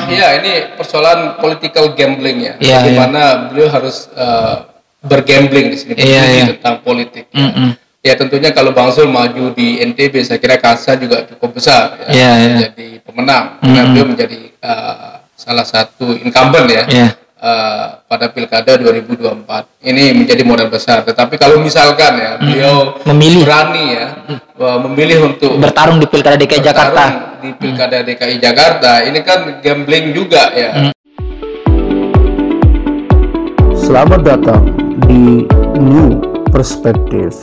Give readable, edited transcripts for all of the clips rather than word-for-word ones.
Ya, ini persoalan political gambling ya. Iya, Bagaimana beliau harus bergambling di sini tentang politik. Ya tentunya kalau Bang Zul maju di NTB, saya kira kasa juga cukup besar ya, menjadi pemenang. Karena beliau menjadi salah satu incumbent ya. Pada Pilkada 2024 ini menjadi modal besar. Tetapi kalau misalkan ya beliau berani ya memilih untuk bertarung di Pilkada DKI Jakarta, di Pilkada DKI Jakarta, ini kan gambling juga ya. Selamat datang di New Perspective.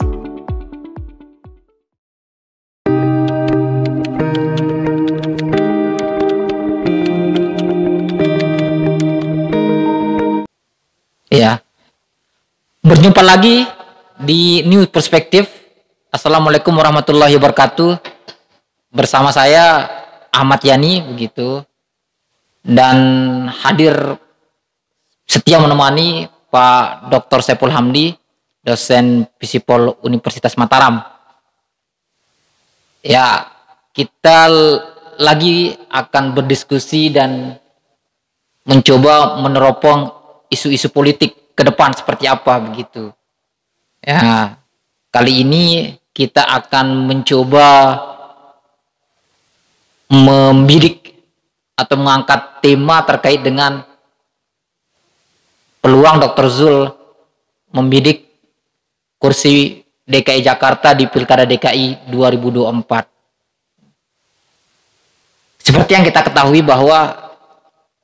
Ya, berjumpa lagi di New Perspective. Assalamualaikum warahmatullahi wabarakatuh. Bersama saya Ahmad Yani begitu, dan hadir setia menemani Pak Dr. Saiful Hamdi, dosen Visipol Universitas Mataram. Ya, kita lagi akan berdiskusi dan mencoba meneropong isu-isu politik ke depan seperti apa begitu. Ya, kali ini kita akan mencoba membidik atau mengangkat tema terkait dengan peluang Dr. Zul membidik kursi DKI Jakarta di Pilkada DKI 2024. Seperti yang kita ketahui bahwa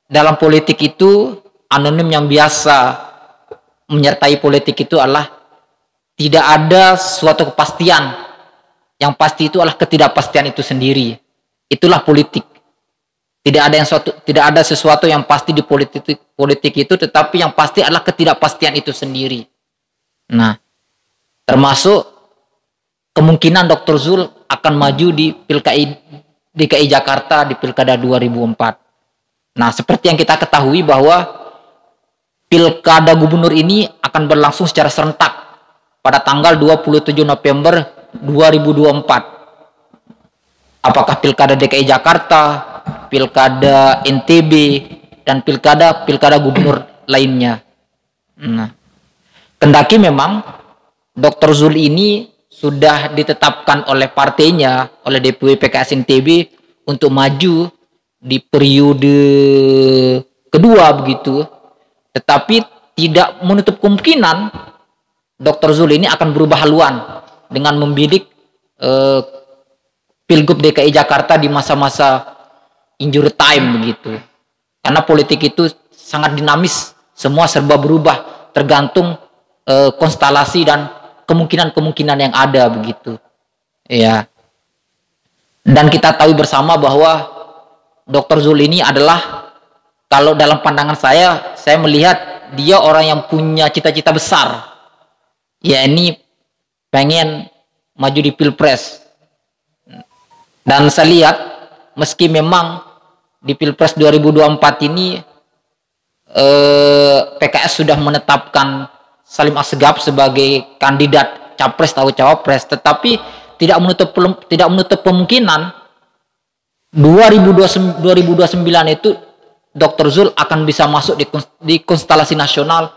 dalam politik itu anonim yang biasa menyertai politik itu adalah tidak ada suatu kepastian. Yang pasti itu adalah ketidakpastian itu sendiri. Itulah politik. Tidak ada sesuatu yang pasti di politik itu, tetapi yang pasti adalah ketidakpastian itu sendiri. Nah, termasuk kemungkinan Dr. Zul akan maju di DKI Jakarta di Pilkada 2024. Nah, seperti yang kita ketahui bahwa Pilkada Gubernur ini akan berlangsung secara serentak pada tanggal 27 November 2024. Apakah Pilkada DKI Jakarta, Pilkada NTB, dan Pilkada Gubernur lainnya. Nah, kendaki memang Dr. Zul ini sudah ditetapkan oleh partainya, oleh DPW PKS NTB untuk maju di periode kedua begitu. Tetapi tidak menutup kemungkinan Dr. Zul ini akan berubah haluan dengan membidik Pilgub DKI Jakarta di masa-masa injury time begitu. Karena politik itu sangat dinamis, semua serba berubah tergantung konstelasi dan kemungkinan-kemungkinan yang ada begitu. Ya. Dan kita tahu bersama bahwa Dr. Zul ini adalah, kalau dalam pandangan saya melihat dia orang yang punya cita-cita besar. Ya, ini pengen maju di Pilpres. Dan saya lihat meski memang di Pilpres 2024 ini PKS sudah menetapkan Salim Assegaf sebagai kandidat capres atau cawapres, tetapi tidak menutup kemungkinan 2029 itu Dr. Zul akan bisa masuk di konstelasi nasional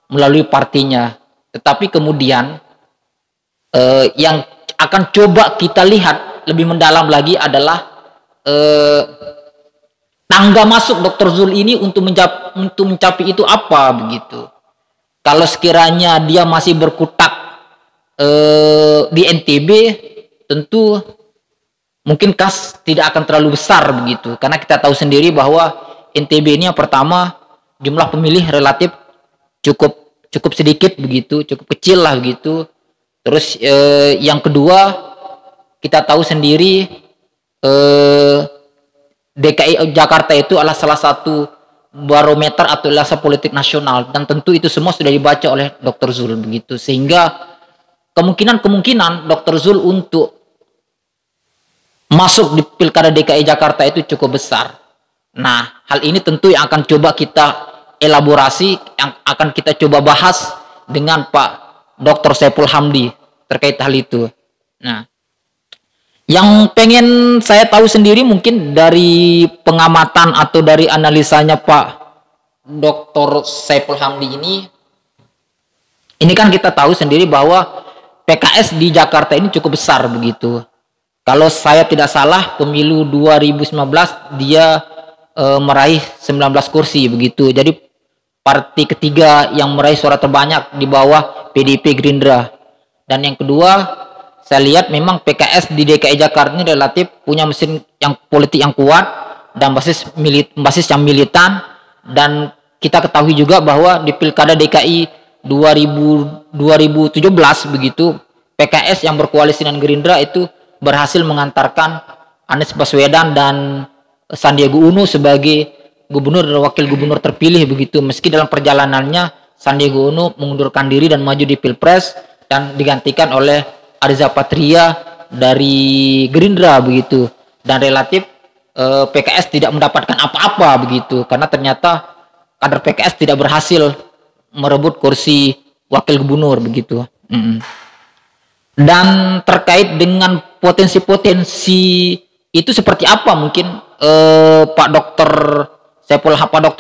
melalui partinya. Tetapi kemudian yang akan coba kita lihat lebih mendalam lagi adalah tangga masuk Dr. Zul ini untuk mencapai itu apa begitu. Kalau sekiranya dia masih berkutat di NTB, tentu mungkin kas tidak akan terlalu besar begitu. Karena kita tahu sendiri bahwa NTB ini yang pertama jumlah pemilih relatif cukup sedikit begitu, cukup kecil lah begitu. Terus yang kedua kita tahu sendiri DKI Jakarta itu adalah salah satu barometer atau lasa politik nasional, dan tentu itu semua sudah dibaca oleh Dr. Zul begitu, sehingga kemungkinan Dr. Zul untuk masuk di Pilkada DKI Jakarta itu cukup besar. Nah, hal ini tentu yang akan coba kita elaborasi, yang akan kita coba bahas dengan Pak Dr. Saiful Hamdi terkait hal itu. Nah, Yang pengen saya tahu sendiri mungkin dari pengamatan atau dari analisanya Pak Dr. Saiful Hamdi ini kan kita tahu sendiri bahwa PKS di Jakarta ini cukup besar begitu. Kalau saya tidak salah pemilu 2019 dia meraih 19 kursi begitu. Jadi partai ketiga yang meraih suara terbanyak di bawah PDIP Gerindra. Dan yang kedua, saya lihat memang PKS di DKI Jakarta ini relatif punya mesin yang politik yang kuat dan basis yang militan. Dan kita ketahui juga bahwa di Pilkada DKI 2017 begitu, PKS yang berkoalisi dengan Gerindra itu berhasil mengantarkan Anies Baswedan dan Sandiaga Uno sebagai gubernur dan wakil gubernur terpilih begitu. Meski dalam perjalanannya Sandiaga Uno mengundurkan diri dan maju di Pilpres dan digantikan oleh Arza Patria dari Gerindra begitu, dan relatif PKS tidak mendapatkan apa-apa begitu karena ternyata kader PKS tidak berhasil merebut kursi wakil gubernur begitu. Dan terkait dengan potensi-potensi itu seperti apa mungkin Pak Dr.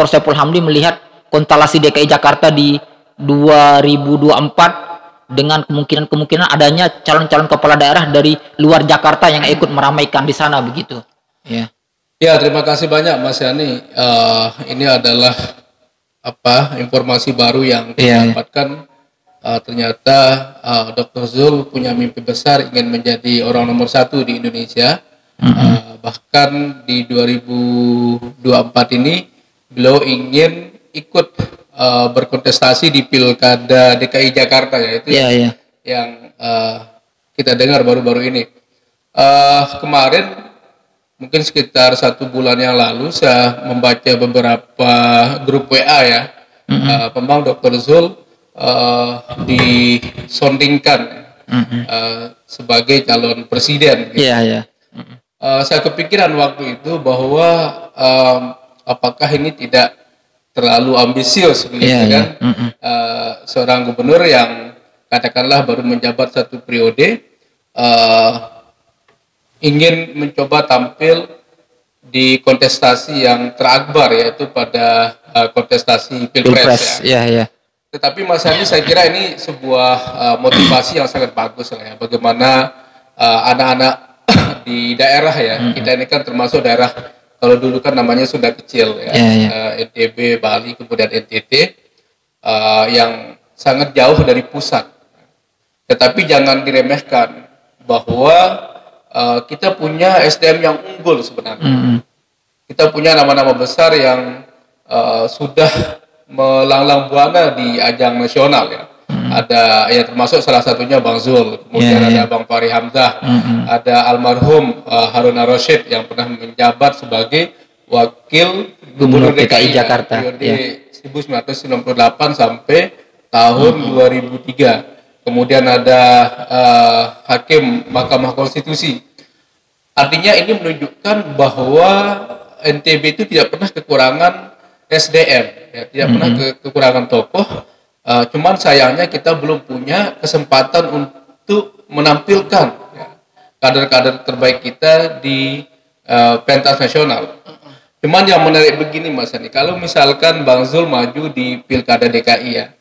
Saiful Hamdi melihat konstelasi DKI Jakarta di 2024 dengan kemungkinan adanya calon-calon kepala daerah dari luar Jakarta yang ikut meramaikan di sana begitu. Ya. Ya, terima kasih banyak Mas Yani. Ini adalah informasi baru yang kita dapatkan. Ternyata Dr. Zul punya mimpi besar ingin menjadi orang nomor 1 di Indonesia. Bahkan di 2024 ini beliau ingin ikut berkontestasi di Pilkada DKI Jakarta, yaitu yang kita dengar baru-baru ini. Kemarin mungkin sekitar 1 bulan yang lalu saya membaca beberapa grup WA ya, Pembang Dr. Zul disondingkan sebagai calon presiden. Gitu. Saya kepikiran waktu itu bahwa apakah ini tidak terlalu ambisius begitu kan? Seorang gubernur yang katakanlah baru menjabat 1 periode ingin mencoba tampil di kontestasi yang terakbar, yaitu pada kontestasi Pilpres. Tetapi Mas Andi, saya kira ini sebuah motivasi yang sangat bagus lah ya. Bagaimana anak-anak di daerah ya, kita ini kan termasuk daerah, kalau dulu kan namanya Sunda Kecil ya, NTB, Bali, kemudian NTT, yang sangat jauh dari pusat. Tetapi jangan diremehkan bahwa kita punya SDM yang unggul sebenarnya. Kita punya nama-nama besar yang sudah melanglang buana di ajang nasional ya. Ada ya, termasuk salah satunya Bang Zul, kemudian ada Bang Fahri Hamzah, ada almarhum Harun Ar-Rasyid yang pernah menjabat sebagai wakil gubernur DKI Jakarta periode 1998 sampai tahun 2003. Kemudian ada hakim Mahkamah Konstitusi. Artinya ini menunjukkan bahwa NTB itu tidak pernah kekurangan SDM, ya, tidak pernah kekurangan tokoh. Cuman sayangnya kita belum punya kesempatan untuk menampilkan kader-kader terbaik kita di pentas nasional. Cuman yang menarik begini Mas Ani, kalau misalkan Bang Zul maju di Pilkada DKI ya,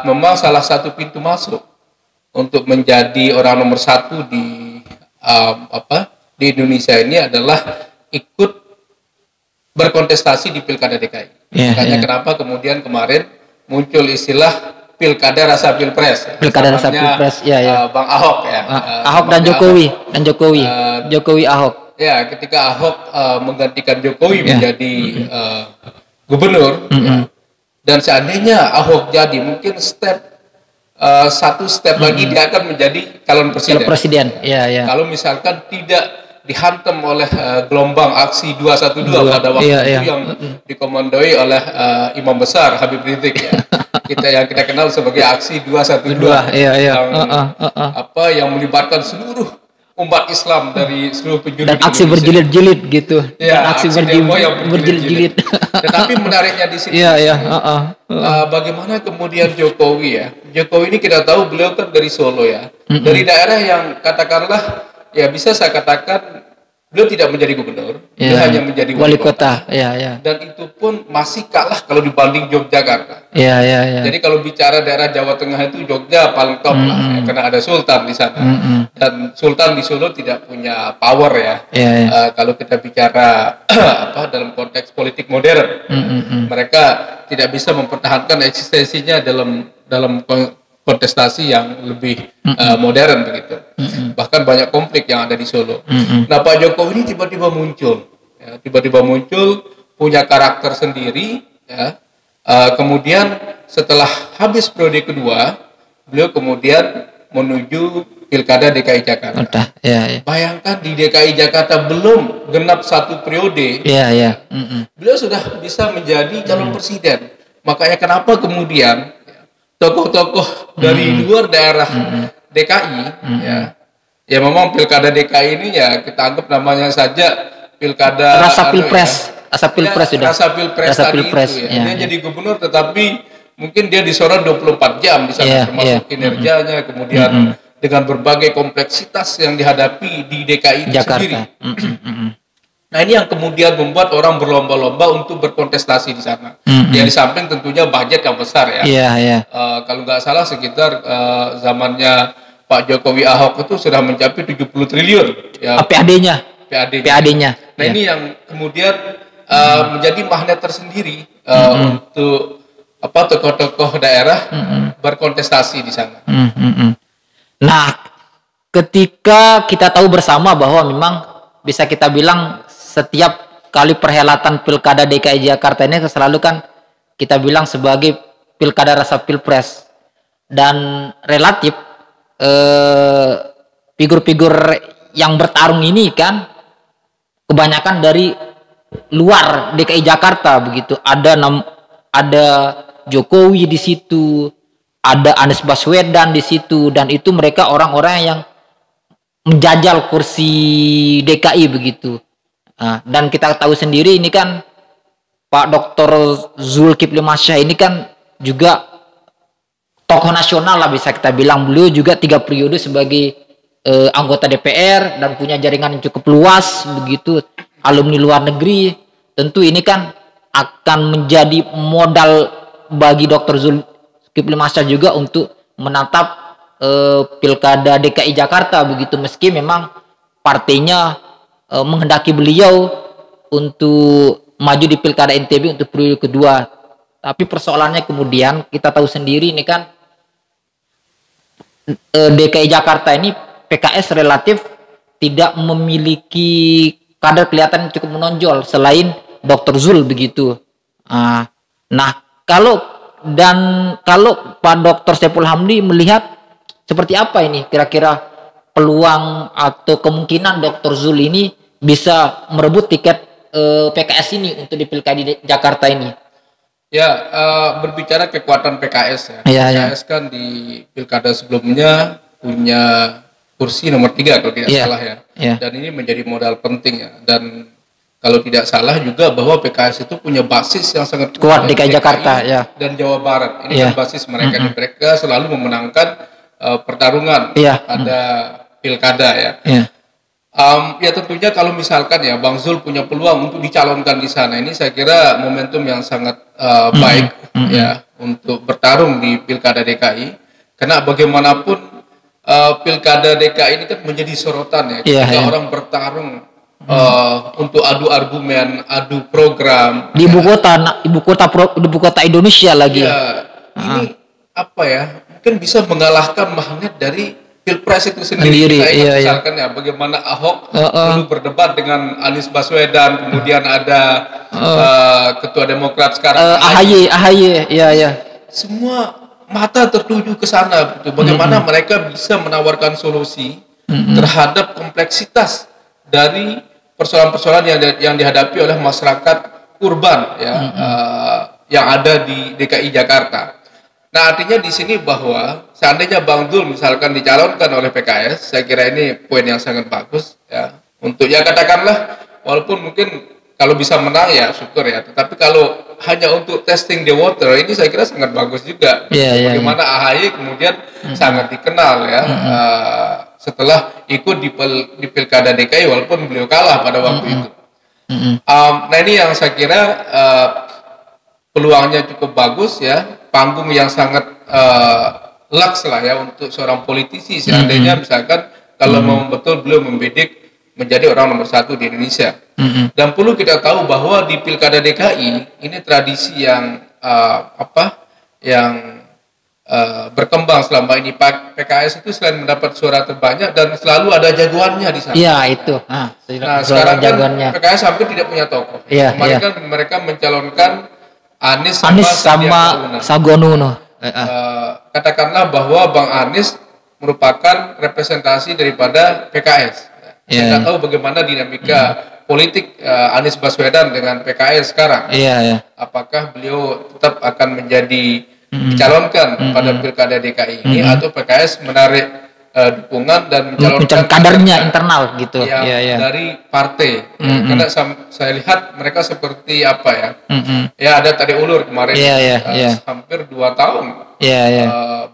memang salah satu pintu masuk untuk menjadi orang nomor 1 di di Indonesia ini adalah ikut berkontestasi di Pilkada DKI. Makanya kenapa kemudian kemarin muncul istilah Pilkada Rasa Pilpres. Pilkada Rasa Pilpres, Bang Ahok ya. Ahok dan Jokowi, Jokowi Ahok. Ya, ketika Ahok menggantikan Jokowi menjadi gubernur, dan seandainya Ahok jadi, mungkin satu step lagi dia akan menjadi calon presiden. Kalau misalkan tidak dihantam oleh gelombang aksi 212 pada waktu itu yang dikomandoi oleh Imam Besar Habib Rizik ya. Yang kita kenal sebagai aksi 212 yang melibatkan seluruh umat Islam dari seluruh penjuru dan aksi berjilid-jilid gitu. Aksi berjilid-jilid. Tetapi menariknya di sini bagaimana kemudian Jokowi ya. Jokowi ini kita tahu beliau kan dari Solo ya. Dari daerah yang katakanlah ya bisa saya katakan beliau tidak menjadi gubernur, beliau hanya menjadi wali kota. Dan itu pun masih kalah kalau dibanding Yogyakarta. Jadi kalau bicara daerah Jawa Tengah itu Jogja paling top lah, ya, karena ada Sultan di sana. Dan Sultan di Solo tidak punya power ya. Kalau kita bicara dalam konteks politik modern, mereka tidak bisa mempertahankan eksistensinya dalam kontestasi yang lebih modern begitu. Bahkan banyak konflik yang ada di Solo. Nah, Pak Jokowi ini tiba-tiba muncul, punya karakter sendiri, ya. Kemudian setelah habis periode kedua, beliau kemudian menuju Pilkada DKI Jakarta. Bayangkan di DKI Jakarta belum genap 1 periode, beliau sudah bisa menjadi calon presiden. Makanya kenapa kemudian tokoh-tokoh dari luar daerah DKI, ya memang Pilkada DKI ini ya kita anggap namanya saja Pilkada rasa pilpres, rasa pilpres tadi itu ya. Dia jadi gubernur tetapi mungkin dia disorot 24 jam di sana, termasuk kinerjanya, kemudian dengan berbagai kompleksitas yang dihadapi di DKI itu sendiri. Nah, ini yang kemudian membuat orang berlomba-lomba untuk berkontestasi di sana. Ya, di samping tentunya budget yang besar ya. Kalau nggak salah sekitar zamannya Pak Jokowi Ahok itu sudah mencapai 70 triliun. Ya, PAD-nya. Nah, ini yang kemudian menjadi magnet tersendiri untuk tokoh-tokoh daerah berkontestasi di sana. Nah, ketika kita tahu bersama bahwa memang bisa kita bilang setiap kali perhelatan Pilkada DKI Jakarta ini selalu kan kita bilang sebagai pilkada rasa pilpres, dan relatif figur-figur yang bertarung ini kan kebanyakan dari luar DKI Jakarta begitu. Ada Jokowi di situ, ada Anies Baswedan di situ, dan itu mereka orang-orang yang menjajal kursi DKI begitu. Dan kita tahu sendiri ini kan Pak Dr. Zulkifli Masyah ini kan juga tokoh nasional lah bisa kita bilang. Beliau juga 3 periode sebagai anggota DPR dan punya jaringan yang cukup luas begitu, alumni luar negeri. Tentu ini kan akan menjadi modal bagi Dr. Zulkifli Masyah juga untuk menatap Pilkada DKI Jakarta begitu, meski memang partainya menghendaki beliau untuk maju di Pilkada NTB untuk periode kedua. Tapi persoalannya kemudian kita tahu sendiri ini kan DKI Jakarta ini PKS relatif tidak memiliki kader kelihatan cukup menonjol selain Dr. Zul begitu. Nah, kalau Pak Dr. Saiful Hamdi melihat seperti apa ini kira-kira peluang atau kemungkinan Dr. Zul ini bisa merebut tiket PKS ini untuk di Pilkada Jakarta ini? Ya, berbicara kekuatan PKS ya. PKS kan di Pilkada sebelumnya punya kursi nomor 3 kalau tidak salah ya. Dan ini menjadi modal penting ya. Dan kalau tidak salah juga bahwa PKS itu punya basis yang sangat kuat di DKI Jakarta dan Jawa Barat. Ini kan basis mereka. Mereka selalu memenangkan pertarungan pada Pilkada ya. Ya tentunya kalau misalkan ya Bang Zul punya peluang untuk dicalonkan di sana, ini saya kira momentum yang sangat baik ya untuk bertarung di Pilkada DKI, karena bagaimanapun Pilkada DKI ini kan menjadi sorotan ya, ketika orang bertarung untuk adu argumen, adu program di ibu kota Indonesia lagi. Ini apa ya, mungkin bisa mengalahkan magnet dari Pilpres itu sendiri. Saya misalkan ya bagaimana Ahok dulu berdebat dengan Anies Baswedan, kemudian ada Ketua Demokrat sekarang AHY. Semua mata tertuju ke sana, bagaimana mereka bisa menawarkan solusi terhadap kompleksitas dari persoalan-persoalan yang dihadapi oleh masyarakat urban ya, yang ada di DKI Jakarta. Nah, artinya di sini bahwa seandainya Bang Zul misalkan dicalonkan oleh PKS, saya kira ini poin yang sangat bagus ya. Untuk ya katakanlah walaupun mungkin kalau bisa menang ya syukur ya, tetapi kalau hanya untuk testing the water ini saya kira sangat bagus juga. Bagaimana AHY kemudian sangat dikenal ya setelah ikut di Pilkada DKI walaupun beliau kalah pada waktu itu. Nah ini yang saya kira peluangnya cukup bagus ya, panggung yang sangat laks lah ya untuk seorang politisi seandainya misalkan kalau mau betul beliau membidik menjadi orang nomor 1 di Indonesia. Dan perlu kita tahu bahwa di Pilkada DKI ini tradisi yang berkembang selama ini. PKS itu selain mendapat suara terbanyak dan selalu ada jagoannya di sana. Iya itu. Nah sekarang kan PKS hampir tidak punya tokoh. Kemarin kan mereka mencalonkan Anies sama Sagono. Katakanlah bahwa Bang Anies merupakan representasi daripada PKS. Kita tahu bagaimana dinamika politik Anies Baswedan dengan PKS sekarang. Apakah beliau tetap akan menjadi dicalonkan pada Pilkada DKI ini atau PKS menarik dukungan dan mencalonkan kadernya internal gitu dari partai. Karena saya lihat mereka seperti apa ya? Ya ada tarik ulur kemarin hampir 2 tahun.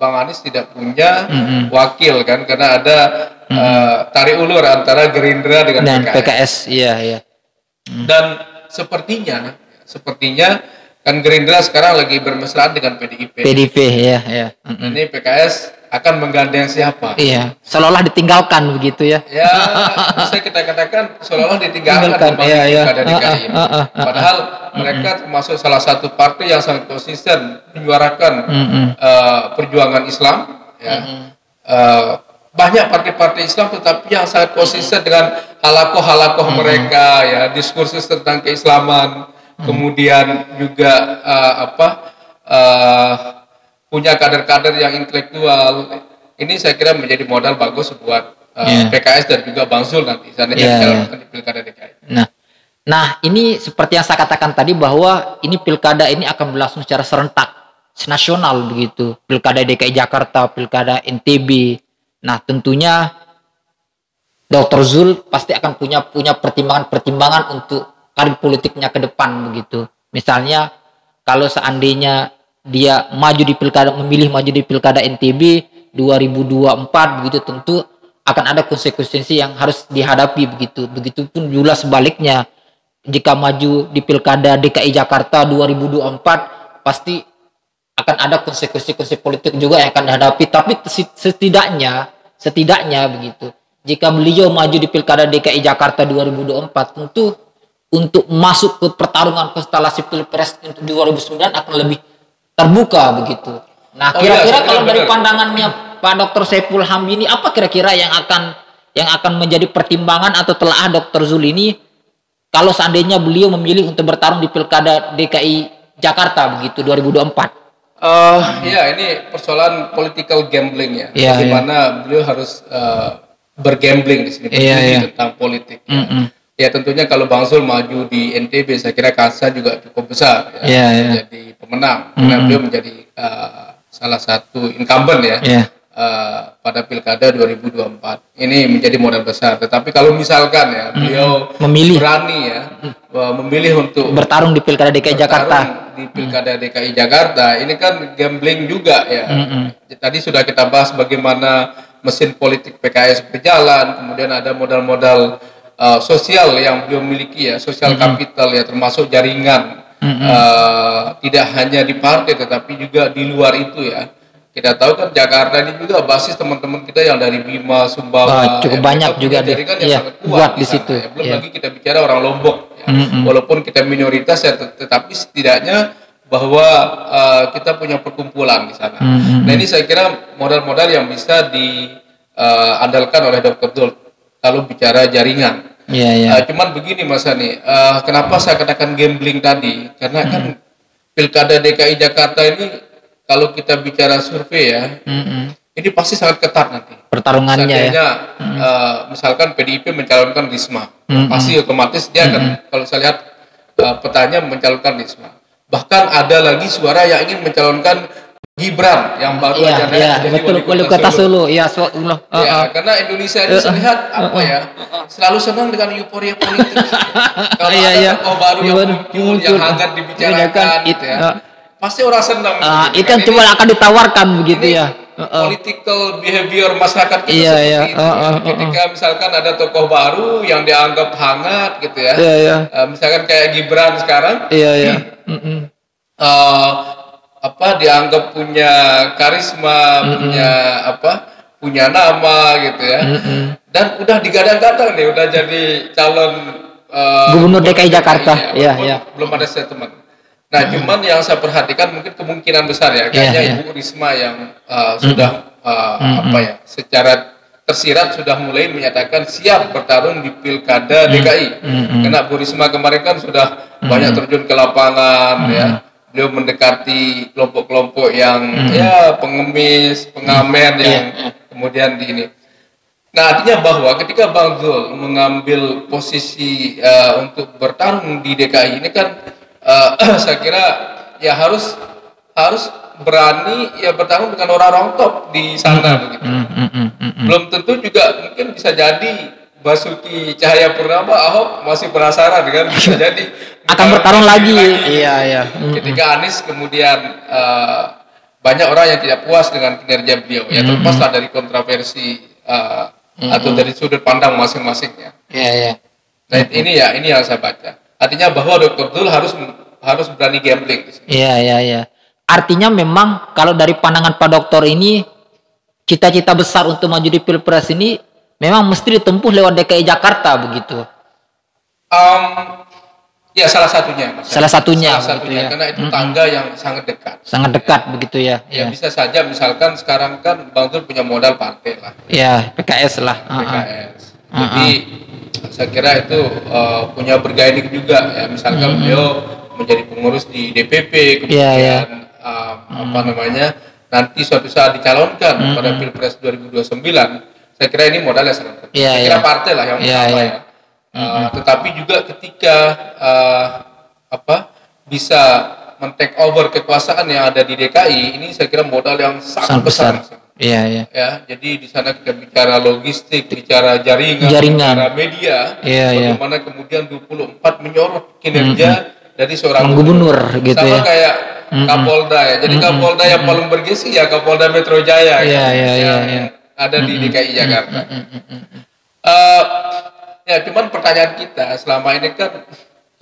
Bang Anies tidak punya wakil kan karena ada tarik ulur antara Gerindra dengan PKS. Dan sepertinya kan Gerindra sekarang lagi bermesraan dengan PDIP. Ini PKS akan menggandeng siapa? Seolah-olah ditinggalkan begitu ya. Ya, bisa kita katakan seolah-olah ditinggalkan Pilkada DKI ini. Padahal mereka termasuk salah satu partai yang sangat konsisten menyuarakan perjuangan Islam. Banyak partai-partai Islam tetapi yang sangat konsisten dengan halakoh mereka ya, diskursus tentang keislaman. Kemudian juga punya kader-kader yang intelektual. Ini saya kira menjadi modal bagus buat PKS dan juga Bang Zul nanti di Pilkada DKI. Nah, ini seperti yang saya katakan tadi bahwa ini Pilkada ini akan berlangsung secara serentak, nasional begitu. Pilkada DKI Jakarta, Pilkada NTB. Nah, tentunya Dr. Zul pasti akan punya pertimbangan untuk karir politiknya ke depan begitu. Misalnya kalau seandainya dia memilih maju di Pilkada NTB 2024 begitu, tentu akan ada konsekuensi yang harus dihadapi begitu. Begitupun juga sebaliknya jika maju di Pilkada DKI Jakarta 2024 pasti akan ada konsekuensi politik juga yang akan dihadapi. Tapi setidaknya begitu. Jika beliau maju di Pilkada DKI Jakarta 2024 tentu untuk masuk ke pertarungan konstelasi Pilpres untuk 2009 akan lebih terbuka begitu. Nah, kira-kira kalau dari pandangannya Pak Dr. Saiful Hamdi ini apa kira-kira yang akan menjadi pertimbangan atau telaah Dr. Zul ini kalau seandainya beliau memilih untuk bertarung di Pilkada DKI Jakarta begitu 2024? Ini persoalan political gambling ya. Bagaimana beliau harus bergambling di sini tentang politik. Ya tentunya kalau Bang Zul maju di NTB saya kira kasa juga cukup besar menjadi pemenang karena beliau menjadi salah satu incumbent pada Pilkada 2024. Ini menjadi modal besar. Tetapi kalau misalkan beliau berani memilih untuk bertarung di Pilkada DKI Jakarta. Di Pilkada DKI Jakarta ini kan gambling juga ya. Tadi sudah kita bahas bagaimana mesin politik PKS berjalan, kemudian ada modal-modal sosial yang beliau miliki sosial kapital termasuk jaringan tidak hanya di partai tetapi juga di luar itu kita tahu kan Jakarta ini juga basis teman-teman kita yang dari Bima, Sumbawa cukup banyak juga jaringan yang sangat kuat di situ. Belum lagi kita bicara orang Lombok walaupun kita minoritas tetapi setidaknya bahwa kita punya perkumpulan di sana. Nah ini saya kira modal-modal yang bisa diandalkan oleh Dr. Zul kalau bicara jaringan. Cuman begini Mas Hani, kenapa saya katakan gambling tadi? Karena kan Pilkada DKI Jakarta ini kalau kita bicara survei ini pasti sangat ketat nanti. Pertarungannya misalkan PDIP mencalonkan Risma, pasti otomatis dia akan kalau saya lihat petanya mencalonkan Risma. Bahkan ada lagi suara yang ingin mencalonkan Gibran yang baru aja jadi wali kota Solo. Karena Indonesia ini terlihat selalu senang dengan euforia politik. Kalau ada tokoh baru yang muncul yang hangat dibicarakan pasti orang senang. Itu kan cuma akan ditawarkan begitu political behavior masyarakat kita seperti itu. Ketika misalkan ada tokoh baru yang dianggap hangat gitu ya, misalkan kayak Gibran sekarang, dianggap punya karisma, punya nama gitu ya, dan udah digadang-gadang nih, udah jadi calon Gubernur DKI Jakarta, belum ada statement. Nah, cuman yang saya perhatikan mungkin kemungkinan besar ya, kayaknya Ibu Risma yang sudah secara tersirat sudah mulai menyatakan siap bertarung di Pilkada DKI. Karena Bu Risma kemarin kan sudah banyak terjun ke lapangan ya. Beliau mendekati kelompok-kelompok yang pengemis, pengamen yang kemudian di ini. Nah, artinya bahwa ketika Bang Zul mengambil posisi untuk bertarung di DKI ini kan saya kira ya harus berani ya bertarung dengan orang-orang top di sana begitu. Belum tentu juga mungkin bisa jadi Basuki Cahayapurnama, Ahok masih penasaran kan, bisa jadi akan bertarung lagi. Iya. Ketika Anies kemudian banyak orang yang tidak puas dengan kinerja beliau, ya terlepaslah dari kontroversi atau dari sudut pandang masing-masingnya. Nah, ini yang saya baca. Artinya bahwa Dr. Zul harus berani gambling. Iya. Artinya memang kalau dari pandangan Pak Dokter ini, cita-cita besar untuk maju di Pilpres ini memang mesti ditempuh lewat DKI Jakarta begitu. Ya salah satunya. Salah satunya ya. Karena itu tangga yang sangat dekat. Sangat dekat begitu ya. Ya bisa saja misalkan sekarang kan Bang Zul punya modal partai lah. Ya, PKS lah. PKS. Jadi saya kira itu punya bergaining juga ya, misalkan beliau menjadi pengurus di DPP kemudian nanti suatu saat dicalonkan pada Pilpres 2029, saya kira ini modal yang sangat penting. Saya kira partai lah yang utama ya. Tetapi juga ketika bisa men-take over kekuasaan yang ada di DKI, ini saya kira modal yang sangat besar. Iya. Ya, jadi di sana kita bicara logistik, bicara jaringan. Bicara media, bagaimana kemudian 24 menyorot kinerja dari seorang gubernur gitu sama kayak Kapolda ya. Jadi Kapolda yang paling bergengsi ya Kapolda Metro Jaya yang ada di DKI Jakarta. Ya, cuman pertanyaan kita selama ini kan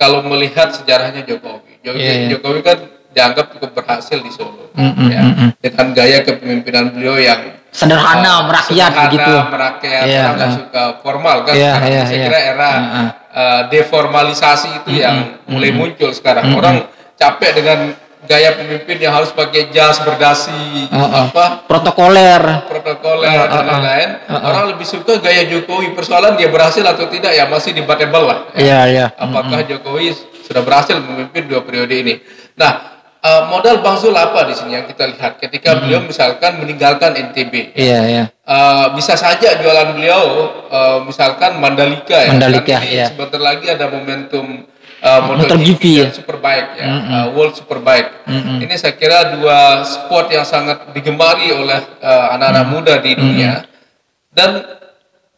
kalau melihat sejarahnya Jokowi kan dianggap cukup berhasil di Solo, dengan gaya kepemimpinan beliau yang sederhana, merakyat, orang nggak suka formal kan. Saya kira era deformalisasi itu yang mulai muncul sekarang. Orang capek dengan gaya pemimpin yang harus pakai jas berdasi, protokoler dan lain-lain. Orang lebih suka gaya Jokowi. Persoalan dia berhasil atau tidak ya masih debatable lah. Apakah Jokowi sudah berhasil memimpin 2 periode ini? Nah, modal Bang Zul apa di sini yang kita lihat ketika beliau misalkan meninggalkan NTB? Bisa saja jualan beliau misalkan Mandalika ya. Sebentar lagi ada momentum MotoGP Superbike ya, World Superbike. Ini saya kira 2 sport yang sangat digemari oleh anak-anak muda di dunia. Dan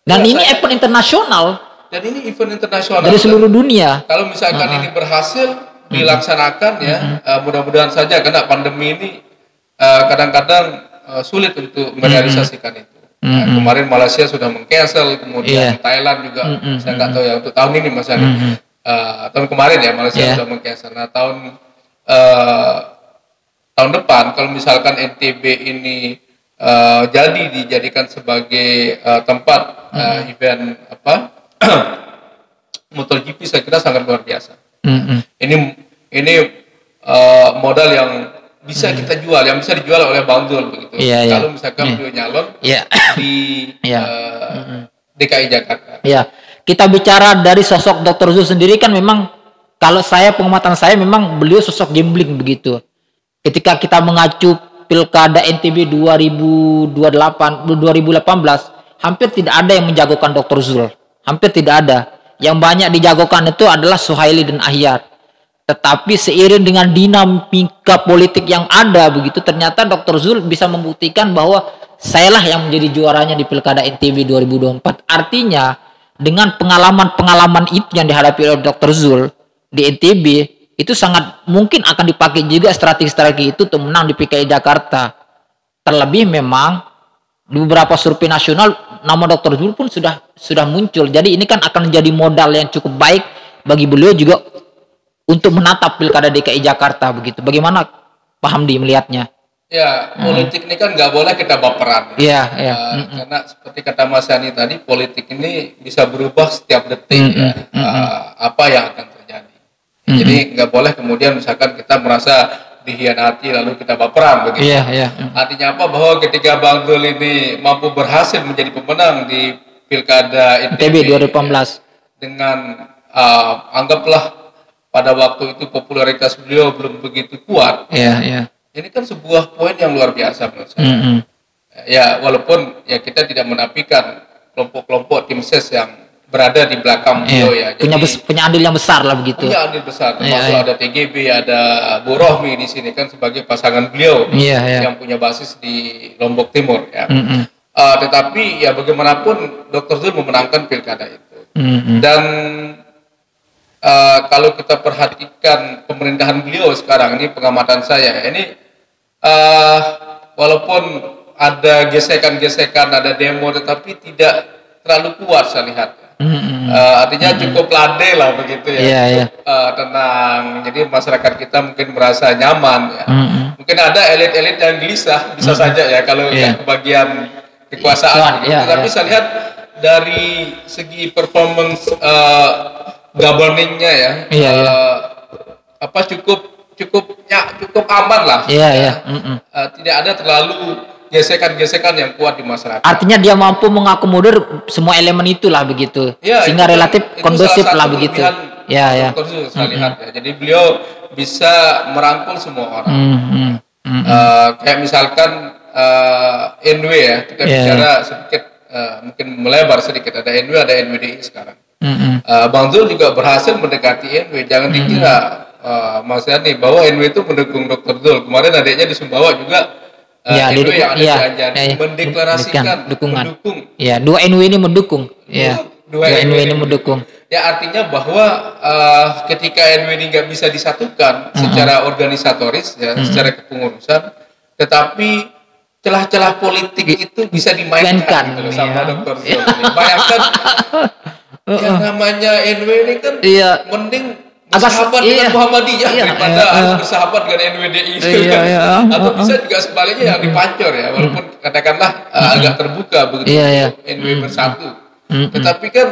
ini event internasional. Dan ini event internasional dari seluruh dunia. Kalau misalkan ini berhasil dilaksanakan ya, mudah-mudahan saja, karena pandemi ini kadang-kadang sulit untuk merealisasikan itu. Kemarin Malaysia sudah meng-cancel, kemudian Thailand juga, saya nggak tahu ya untuk tahun ini Mas Ali. Tahun kemarin ya Malaysia sudah meng-cancel. Nah tahun depan kalau misalkan NTB ini dijadikan sebagai tempat event MotoGP, saya kira sangat luar biasa. Ini modal yang bisa kita jual, yang bisa dijual oleh Bang Zul begitu. Kalau misalkan beliau nyalon di DKI Jakarta. Kita bicara dari sosok Dr. Zul sendiri kan memang kalau pengamatan saya memang beliau sosok gambling begitu. Ketika kita mengacu Pilkada NTB 2018, hampir tidak ada yang menjagokan Dr. Zul. Hampir tidak ada. Yang banyak dijagokan itu adalah Suhaili dan Ahyar. Tetapi seiring dengan dinamika politik yang ada begitu, ternyata Dr. Zul bisa membuktikan bahwa sayalah yang menjadi juaranya di Pilkada NTB 2024. Artinya dengan pengalaman itu yang dihadapi oleh Dr. Zul di NTB, itu sangat mungkin akan dipakai juga strategi-strategi itu untuk menang di PKI Jakarta. Terlebih memang di beberapa survei nasional nama Dr. Zul pun sudah muncul. Jadi ini kan akan menjadi modal yang cukup baik bagi beliau juga untuk menatap Pilkada DKI Jakarta begitu. Bagaimana Pak Hamdi melihatnya? Ya, politik ini kan nggak boleh kita baperan. Iya. Karena seperti kata Mas Yani tadi, politik ini bisa berubah setiap detik apa yang akan terjadi. Jadi nggak boleh kemudian misalkan kita merasa dihianati lalu kita baperan begitu. Artinya apa? Bahwa ketika Bang Zul ini mampu berhasil menjadi pemenang di Pilkada NTB 2018 dengan anggaplah pada waktu itu popularitas beliau belum begitu kuat. Ini kan sebuah poin yang luar biasa menurut saya. Ya, walaupun ya kita tidak menafikan kelompok-kelompok tim ses yang berada di belakang beliau ya. Punya andil yang besar lah begitu. Punya andil besar. Termasuk ada TGB, ada Bu Rohmi di sini kan sebagai pasangan beliau yang punya basis di Lombok Timur ya. Tetapi ya bagaimanapun Dr. Zul memenangkan pilkada itu. Dan kalau kita perhatikan pemerintahan beliau sekarang ini, pengamatan saya ini walaupun ada gesekan-gesekan, ada demo, tetapi tidak terlalu kuat saya lihat. Artinya cukup landai lah begitu ya, tenang. Jadi masyarakat kita mungkin merasa nyaman ya. Mungkin ada elit-elit yang gelisah, bisa saja ya kalau kebagian kekuasaan. Tapi saya lihat dari segi performance governingnya ya, cukup aman lah. Tidak ada terlalu gesekan-gesekan yang kuat di masyarakat. Artinya dia mampu mengakomodir semua elemen itulah begitu, sehingga relatif kondusif lah begitu. Saya lihat ya. Jadi beliau bisa merangkul semua orang. Kayak misalkan NW ya, kita bicara sedikit, mungkin melebar sedikit. Ada NW, ada NWDI sekarang. Bang Zul juga berhasil mendekati NW. Jangan dikira Mas Yani bahwa NW itu mendukung Dr. Zul. Kemarin adiknya di Sumbawa juga NW yang ada di Anjani mendeklarasikan mendukung. Dua NW ini mendukung. Dua NW ini mendukung. Ya, artinya bahwa ketika NW ini nggak bisa disatukan secara organisatoris ya, secara kepengurusan, tetapi celah-celah politik itu bisa dimainkan gitu, sama Dr. Zul. Bayangkan yang namanya NW ini kan mending bersahabat dengan Muhammadiyah daripada harus bersahabat dengan NWDI itu atau bisa juga sebaliknya yang dipancor ya, walaupun katakanlah agak terbuka begitu NW bersatu. Tetapi kan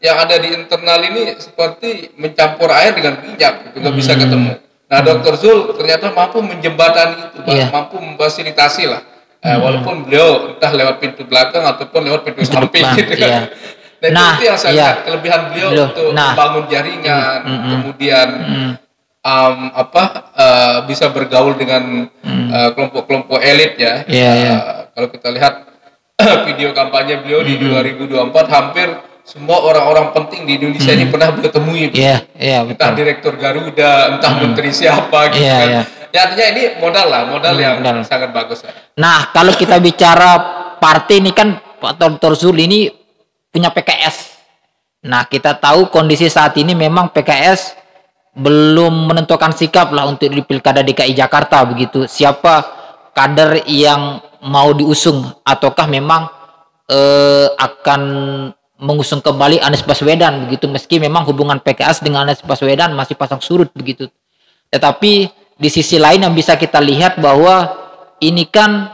yang ada di internal ini seperti mencampur air dengan minyak, itu nggak bisa ketemu. Nah, Dr. Zul ternyata mampu menjembatani itu, mampu memfasilitasi lah, walaupun beliau entah lewat pintu belakang ataupun lewat pintu samping gitu kan. Dan itu yang saya lihat kelebihan beliau untuk membangun jaringan, kemudian bisa bergaul dengan kelompok-kelompok elit ya. Kalau kita lihat video kampanye beliau di 2024, hampir semua orang-orang penting di Indonesia ini pernah beliau temui. Entah direktur Garuda, entah menteri siapa gitu kan. Ya, artinya ini modal yang sangat bagus. Nah, kalau kita bicara partai ini kan Pak Dr. Zul ini punya PKS. Nah, kita tahu kondisi saat ini memang PKS belum menentukan sikap lah untuk di Pilkada DKI Jakarta begitu. Siapa kader yang mau diusung, ataukah memang akan mengusung kembali Anies Baswedan begitu, meski memang hubungan PKS dengan Anies Baswedan masih pasang surut begitu. Tetapi di sisi lain yang bisa kita lihat bahwa ini kan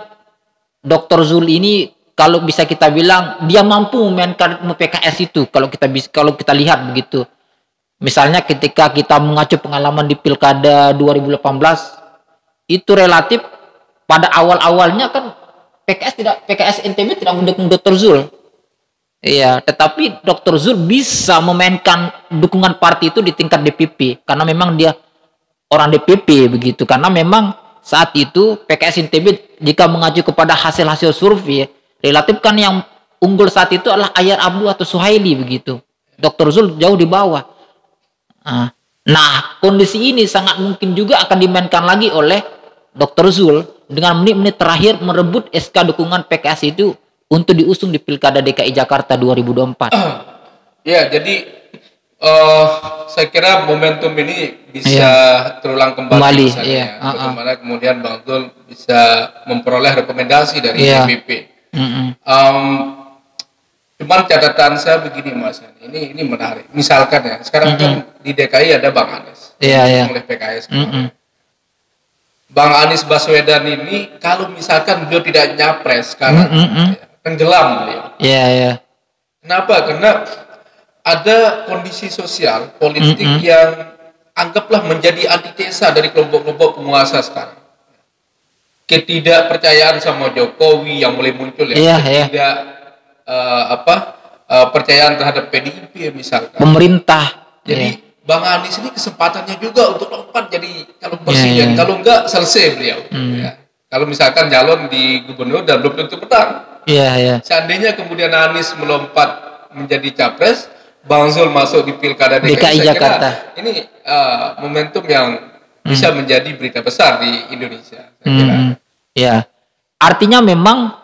Dr. Zul ini kalau bisa kita bilang dia mampu memainkan PKS itu, kalau kita lihat begitu. Misalnya ketika kita mengacu pengalaman di Pilkada 2018 itu relatif pada awal-awalnya kan PKS NTB tidak mendukung Dr. Zul. Tetapi Dr. Zul bisa memainkan dukungan partai itu di tingkat DPP karena memang dia orang DPP begitu. Karena memang saat itu PKS NTB jika mengacu kepada hasil-hasil survei relatif kan yang unggul saat itu adalah Ayar Abdu atau Suhaili begitu. Dr. Zul jauh di bawah. Nah, kondisi ini sangat mungkin juga akan dimainkan lagi oleh Dr. Zul dengan menit-menit terakhir merebut SK dukungan PKS itu untuk diusung di Pilkada DKI Jakarta 2024. Ya, jadi Saya kira momentum ini bisa terulang kembali misalnya. Bagaimana kemudian Bang Zul bisa memperoleh rekomendasi dari DPP. Cuman catatan saya begini Mas, ini menarik. Misalkan ya, sekarang kan di DKI ada Bang Anies, oleh PKS. Bang Anies Baswedan ini kalau misalkan beliau tidak nyapres karena tenggelam beliau. Kenapa? Karena ada kondisi sosial politik yang anggaplah menjadi antitesa dari kelompok-kelompok penguasa sekarang. Ketidakpercayaan sama Jokowi yang mulai muncul percayaan terhadap PDIP misalkan. Pemerintah. Jadi Bang Anies ini kesempatannya juga untuk lompat jadi calon presiden. Kalau enggak selesai beliau. Kalau misalkan calon di gubernur dan belum tentu menang. Seandainya kemudian Anies melompat menjadi capres, Bang Zul masuk di pilkada DKI Jakarta. Ini momentum yang bisa menjadi berita besar di Indonesia. Saya kira. Artinya memang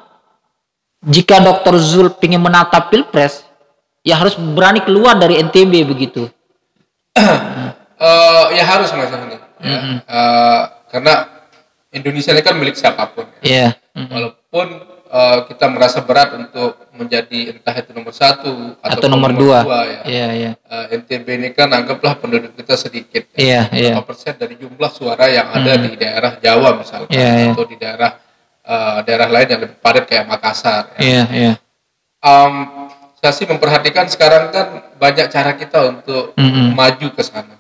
jika Dr. Zul ingin menata pilpres, ya harus berani keluar dari NTB begitu. Ya harus Mas Hani. Karena Indonesia ini kan milik siapapun. Walaupun kita merasa berat untuk menjadi entah itu nomor 1 atau nomor 2 NTB ini kan anggaplah penduduk kita sedikit. Berapa persen dari jumlah suara yang ada di daerah Jawa misalkan atau di daerah lain yang lebih padat kayak Makassar. Saya sih memperhatikan sekarang kan banyak cara kita untuk maju ke sana.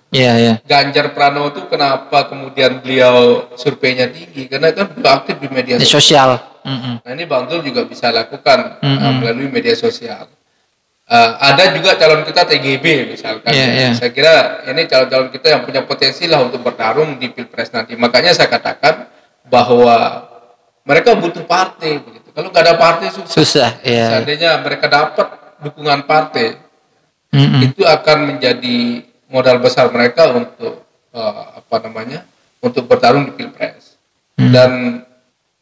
Ganjar Pranowo itu kenapa kemudian beliau surveinya tinggi? Karena kan beliau aktif di media sosial. Nah ini Bang Zul juga bisa lakukan melalui media sosial. Ada juga calon kita TGB misalkan. Saya kira ini calon-calon kita yang punya potensi lah untuk bertarung di Pilpres nanti. Makanya saya katakan bahwa mereka butuh partai begitu. Kalau nggak ada partai susah. Seandainya mereka dapat dukungan partai, itu akan menjadi modal besar mereka untuk untuk bertarung di Pilpres. Dan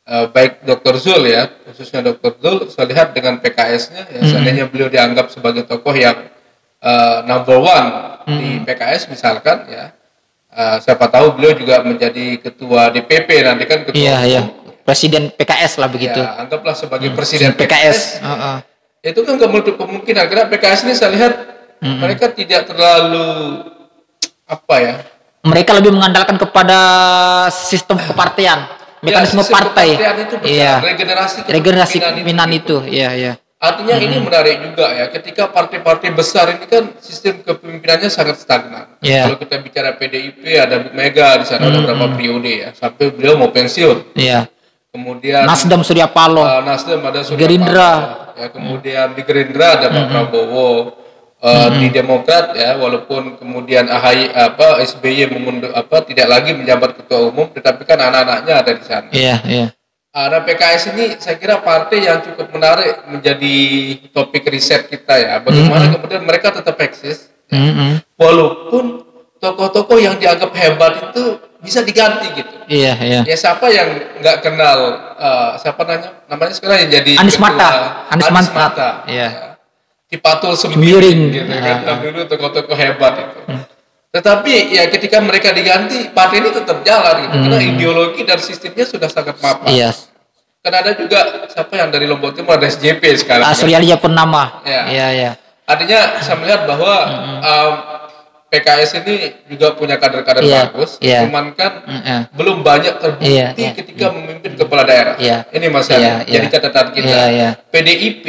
baik Dr. Zul ya, khususnya Dr. Zul, saya lihat dengan PKS-nya, seandainya beliau dianggap sebagai tokoh yang number one di PKS misalkan ya, siapa tahu beliau juga menjadi ketua DPP nanti kan ketua presiden PKS lah begitu. Anggaplah sebagai presiden PKS. Itu kan menutup kemungkinan karena PKS ini saya lihat mereka tidak terlalu mereka lebih mengandalkan kepada sistem kepartean, mekanisme partai. Regenerasi kepemimpinan itu. Artinya ini menarik juga ya, ketika partai-partai besar ini kan sistem kepemimpinannya sangat stagnan. Kalau kita bicara PDIP ada Bu Mega di sana ada beberapa periode ya, sampai beliau mau pensiun. Kemudian Nasdem Surya Paloh. Nasdem ada Surya Gerindra. Ya, kemudian di Gerindra ada Pak Prabowo. Di Demokrat ya, walaupun kemudian SBY tidak lagi menjabat ketua umum, tetapi kan anak-anaknya ada di sana. Nah, PKS ini saya kira partai yang cukup menarik menjadi topik riset kita ya. Bagaimana kemudian mereka tetap eksis, walaupun tokoh-tokoh yang dianggap hebat itu bisa diganti gitu. Ya siapa yang nggak kenal namanya sekarang yang jadi Anies Mata. Cipatul Sembiring gitu kan, dulu tokoh-tokoh hebat itu. Tetapi ya ketika mereka diganti, partai ini tetap jalan gitu, karena ideologi dan sistemnya sudah sangat mapan. Kan ada juga siapa yang dari Lombok Timur ada SJP sekarang. Surya Purnama. Artinya saya melihat bahwa PKS ini juga punya kader-kader bagus, cuman kan belum banyak terbukti ketika memimpin kepala daerah. Ini masalah. Jadi catatan kita. PDIP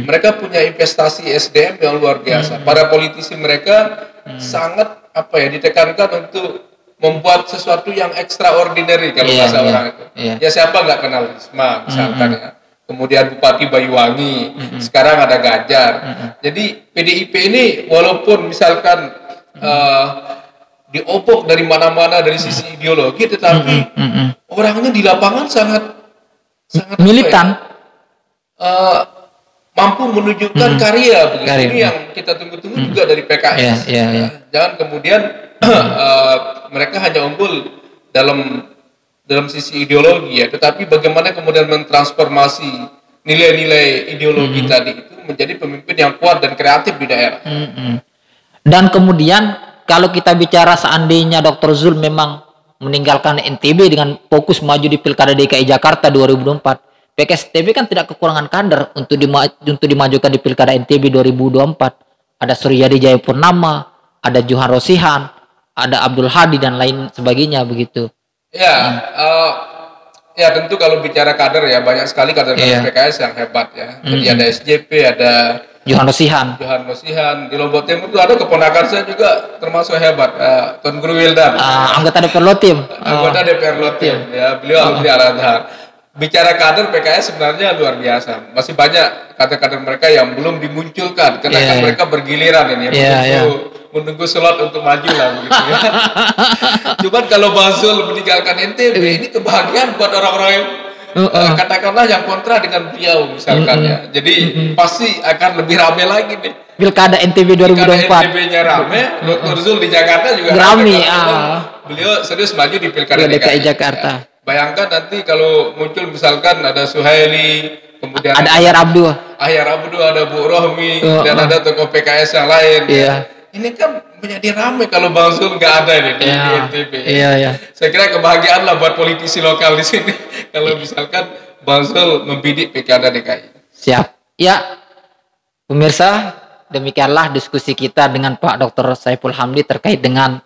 mereka punya investasi SDM yang luar biasa. Para politisi mereka sangat ditekankan untuk membuat sesuatu yang extraordinary kalau bahasa orang itu. Ya siapa nggak kenal Risma misalkan ya. Kemudian Bupati Banyuwangi, sekarang ada Ganjar. Jadi PDIP ini walaupun misalkan diopok dari mana-mana dari sisi ideologi, tetapi orangnya di lapangan sangat militan, mampu menunjukkan karya begitu. Ini yang kita tunggu-tunggu juga dari PKS. Jangan kemudian mereka hanya unggul dalam sisi ideologi ya, tetapi bagaimana kemudian mentransformasi nilai-nilai ideologi tadi itu menjadi pemimpin yang kuat dan kreatif di daerah. Dan kemudian kalau kita bicara seandainya Dr. Zul memang meninggalkan NTB dengan fokus maju di Pilkada DKI Jakarta 2024, PKS NTB kan tidak kekurangan kader untuk dimajukan di Pilkada NTB 2024. Ada Suryadi Jayapurnama, ada Johan Rosihan, ada Abdul Hadi dan lain sebagainya begitu. Ya, ya tentu kalau bicara kader ya banyak sekali kader PKS yang hebat ya. Jadi ada SJP, ada Johan Rosihan di Lombok Timur itu ada keponakan saya juga termasuk hebat, Tuan Guru Wildan, anggota DPR Lotim, ya, beliau alumni Al-Azhar. Bicara kader PKS sebenarnya luar biasa, masih banyak kader-kader mereka yang belum dimunculkan karena kan mereka bergiliran ini menunggu slot untuk maju lah begitu ya. Cuman kalau Bang Zul meninggalkan NTB ini kebahagiaan buat orang-orang yang katakanlah yang kontra dengan beliau misalkan ya. Jadi pasti akan lebih ramai lagi nih. Pilkada NTB 2024. Pilkada NTB-nya ramai, Dr. Zul di Jakarta juga ramai. Beliau serius maju di Pilkada DKI Jakarta. Ya. Bayangkan nanti kalau muncul misalkan ada Suhaili, kemudian ada Ahyar Abdu, ada Bu Rohmi, dan ada tokoh PKS yang lain. Ini kan menjadi ramai kalau Bang Zul nggak ada nih di NTB. Saya kira kebahagiaan lah buat politisi lokal di sini kalau misalkan Bang Zul membidik Pilkada DKI. Siap. Ya, pemirsa, demikianlah diskusi kita dengan Pak Dr. Saiful Hamdi terkait dengan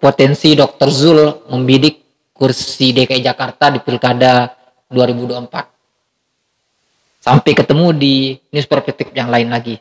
potensi Dr. Zul membidik kursi DKI Jakarta di Pilkada 2024. Sampai ketemu di news perspektif yang lain lagi.